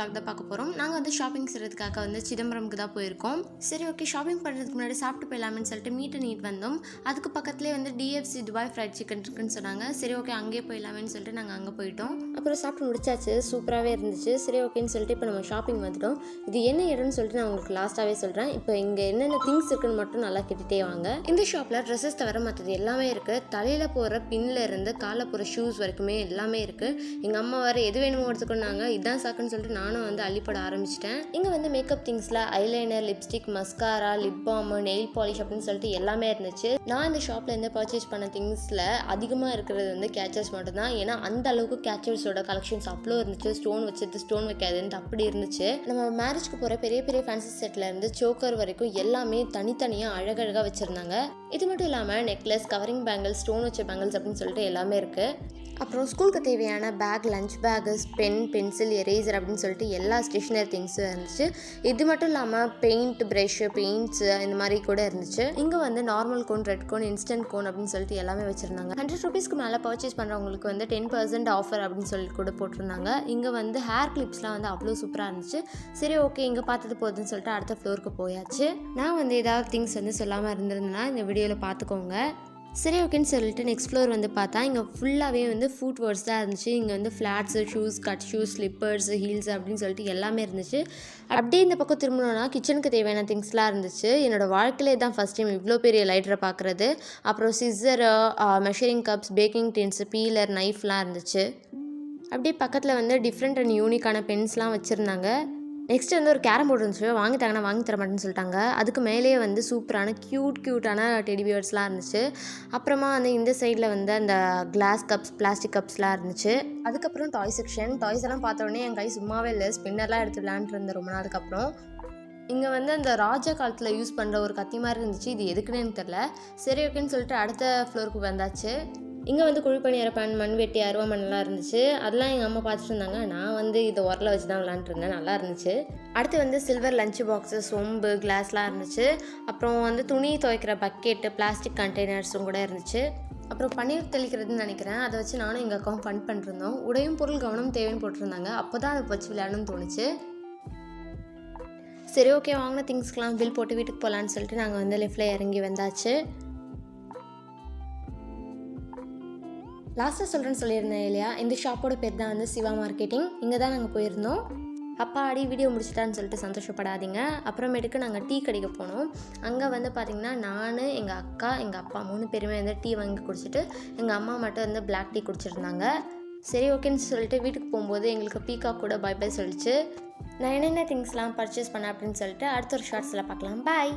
vlog தான் பார்க்க போகிறோம். நாங்கள் வந்து ஷாப்பிங் செய்கிறதுக்காக வந்து சிதம்பரமுக்கு தான் போயிருக்கோம். சரி ஓகே, ஷாப்பிங் பண்ணுறதுக்கு முன்னாடி சாப்பிட்டு போயிடலாம்னு சொல்லிட்டு மீட் அண்ட் ஈட் வந்தோம். அதுக்கு பக்கத்துலேயே வந்து DFC துபாய் ஃப்ரைட் சிக்கன் இருக்குன்னு சொன்னாங்க. சரி ஓகே, அங்கேயே போயிடலாமேன்னு சொல்லிட்டு நாங்கள் அங்கே போயிட்டோம். அப்புறம் சாப்பிட்டு முடிச்சாச்சு, சூப்பராகவே இருந்துச்சு. சரி ஓகேன்னு சொல்லிட்டு இப்போ நம்ம ஷாப்பிங் வந்துட்டோம். இது என்ன இடம்னு சொல்லிட்டு நான் உங்களுக்கு லாஸ்ட்டாகவே சொல்கிறேன். இப்போ இங்கே என்னென்ன திங்ஸ் இருக்குன்னு மட்டும் நல்லா கேட்டுகிட்டே வாங்க. இந்த ஷாப்பில் ட்ரெஸ்ஸஸ் தவிர மற்றது எல்லாமே இருக்குது. தலையில் போகிற பின்னில் இருந்து காலில் போகிற ஷூஸ் வரைக்குமே எல்லாமே இருக்குது. எங்கள் அம்மா வேறு எது வேணுமோ எடுத்துக்கொண்டாங்க. இதான் சாக்குன்னு சொல்லிட்டு நானும் வந்து அள்ளிப்பட ஆரம்பிச்சிட்டேன். இங்கே வந்து மேக்கப் திங்ஸில் eyeliner, lipstick, mascara, lip balm, nail polish அப்படின்னு சொல்லிட்டு எல்லாமே இருந்துச்சு. நான் இந்த ஷாப்பில் இருந்து பர்ச்சேஸ் பண்ண திங்ஸில் அதிகமாக இருக்கிறது வந்து கேச்சர்ஸ் மட்டும்தான். ஏன்னா அந்த அளவுக்கு கேச்சர்ஸோட கலெக்ஷன்ஸ் அவ்வளோ இருந்துச்சு. ஸ்டோன் வச்சது ஸ்டோன் வைக்காதுன்ட்டு அப்படி இருந்துச்சு. நம்ம மேரேஜ்க்கு போகிற பெரிய பெரிய ஃபேன்சி செட்டில் இருந்து சோக்கர் வரைக்கும் எல்லாமே தனித்தனியாக அழகழகாக வச்சுருந்தாங்க. இது மட்டும் இல்லாமல் நெக்லஸ், கவரிங் பேங்கிள்ஸ், ஸ்டோன் வச்ச பேங்கிள்ஸ் அப்படின்னு சொல்லிட்டு எல்லாமே இருக்குது. அப்புறம் ஸ்கூலுக்கு தேவையான bag, lunch bag, pen, pencil, eraser அப்படின்னு சொல்லிட்டு எல்லா ஸ்டேஷ்னரி திங்ஸும் இருந்துச்சு. இது மட்டும் இல்லாமல் பெயிண்ட், ப்ரஷ்ஷு, பெயிண்ட்ஸு இந்த மாதிரி கூட இருந்துச்சு. இங்கே வந்து normal cone, red cone, instant cone அப்படின்னு சொல்லிட்டு எல்லாமே வச்சுருந்தாங்க. 100 ரூபீஸ்க்கு மேலே பர்ச்சேஸ் பண்ணுறவங்களுக்கு வந்து 10% ஆஃபர் அப்படின்னு சொல்லிட்டு கூட போட்டிருந்தாங்க. இங்கே வந்து ஹேர் கிளிப்ஸ்லாம் வந்து அவ்வளோ சூப்பராக இருந்துச்சு. சரி ஓகே, இங்கே பார்த்தது போதுன்னு சொல்லிட்டு அடுத்த ஃப்ளோருக்கு போயாச்சு. நான் வந்து ஏதாவது திங்ஸ் வந்து சொல்லாமல் இருந்திருந்தேன்னா இந்த வீடியோவில் பார்த்துக்கோங்க. சரி ஓகேன்னு சொல்லிட்டு நெக்ஸ்ட் ஃப்ளோர் வந்து பார்த்தா இங்கே ஃபுல்லாகவே வந்து ஃபுட் வேர்ட்ஸ் தான் இருந்துச்சு. இங்கே வந்து flats, shoes, cut shoes, slippers, heels அப்படின்னு சொல்லிட்டு எல்லாமே இருந்துச்சு. அப்படியே இந்த பக்கம் திரும்பணும்னா கிச்சனுக்கு தேவையான திங்ஸ்லாம் இருந்துச்சு. என்னோடய வாழ்க்கையிலே தான் ஃபஸ்ட் டைம் இவ்வளோ பெரிய லைட்டரை பார்க்குறது. அப்புறம் scissor, measuring cups, baking tins, peeler, நைஃப்லாம் இருந்துச்சு. அப்படியே பக்கத்தில் வந்து டிஃப்ரெண்ட் அண்ட் யூனிக்கான பென்ஸ்லாம் வச்சுருந்தாங்க. நெக்ஸ்ட் வந்து ஒரு கேரம் போர்டு இருந்துச்சு. வாங்கிட்டாங்கன்னா வாங்கி தர மாட்டேன்னு சொல்லிட்டாங்க. அதுக்கு மேலேயே வந்து சூப்பரான க்யூட்டான டெடி பியர்ஸ்லாம் இருந்துச்சு. அப்புறமா வந்து இந்த சைடில் வந்து அந்த கிளாஸ் கப்ஸ், பிளாஸ்டிக் கப்ஸ்லாம் இருந்துச்சு. அதுக்கப்புறம் டாய் செக்ஷன். டாய்ஸ் எல்லாம் பார்த்த உடனே என் கை சும்மாவே இல்லை, ஸ்பின்னர்லாம் எடுத்து விளையாண்டுட்டு இருந்தேன் ரொம்ப நாளுக்கு அப்புறம். இங்கே வந்து அந்த ராஜா காலத்தில் யூஸ் பண்ணுற ஒரு கத்தி மாதிரி இருந்துச்சு. இது எதுக்குன்னு எனக்கு தெரில. சரி ஓகேன்னு சொல்லிட்டு அடுத்த ஃப்ளோருக்கு வந்தாச்சு. இங்கே வந்து குழிப்பணியார பேன், மண்வெட்டி, அருவாமண்ணெலாம் இருந்துச்சு. அதெல்லாம் எங்கள் அம்மா பார்த்துட்டு இருந்தாங்க. நான் வந்து இதை உரல வச்சு தான் விளாண்டுருந்தேன். நல்லா இருந்துச்சு. அடுத்து வந்து சில்வர் லஞ்ச் பாக்ஸு, சொம்பு, கிளாஸ்லாம் இருந்துச்சு. அப்புறம் வந்து துணி துவைக்கிற பக்கெட்டு, பிளாஸ்டிக் கண்டெய்னர்ஸும் கூட இருந்துச்சு. அப்புறம் பன்னீர் தெளிக்கிறதுன்னு நினைக்கிறேன். அதை வச்சு நானும் எங்கள் அக்காவும் ஃபன் பண்ணிருந்தோம். உடையும் பொருள் கவனம் தேவைன்னு போட்டிருந்தாங்க. அப்போ தான் அதை வச்சு விளையாடணும்னு தோணுச்சு. சரி ஓகே, வாங்கின திங்ஸ்க்கெலாம் பில் போட்டு வீட்டுக்கு போகலான்னு சொல்லிட்டு நாங்கள் வந்து லெஃப்டில் இறங்கி வந்தாச்சு. லாஸ்ட்டாக சொல்கிறேன்னு சொல்லியிருந்தேன் இல்லையா, இந்த ஷாப்போட பேர் தான் வந்து சிவா மார்க்கெட்டிங். இங்கே தான் நாங்கள் போயிருந்தோம். அப்பா அடி வீடியோ முடிச்சிட்டான்னு சொல்லிட்டு சந்தோஷப்படாதீங்க. அப்புறமேட்டுக்கு நாங்கள் டீ கடைக்கு போனோம். அங்கே வந்து பார்த்திங்கன்னா நான், எங்கள் அக்கா, எங்கள் அப்பா 3 பேருமே வந்து டீ வாங்கி குடிச்சிட்டு எங்கள் அம்மா மட்டும் வந்து பிளாக் டீ குடிச்சிருந்தாங்க. சரி ஓகேன்னு சொல்லிட்டு வீட்டுக்கு போகும்போது எங்களுக்கு பீகாக் கூட பை பை சொல்லிச்சு. நான் என்னென்ன திங்ஸ்லாம் பர்ச்சேஸ் பண்ணேன் அப்படின்னு சொல்லிட்டு அடுத்த ஒரு ஷார்ட்ஸில் பார்க்கலாம். பாய்.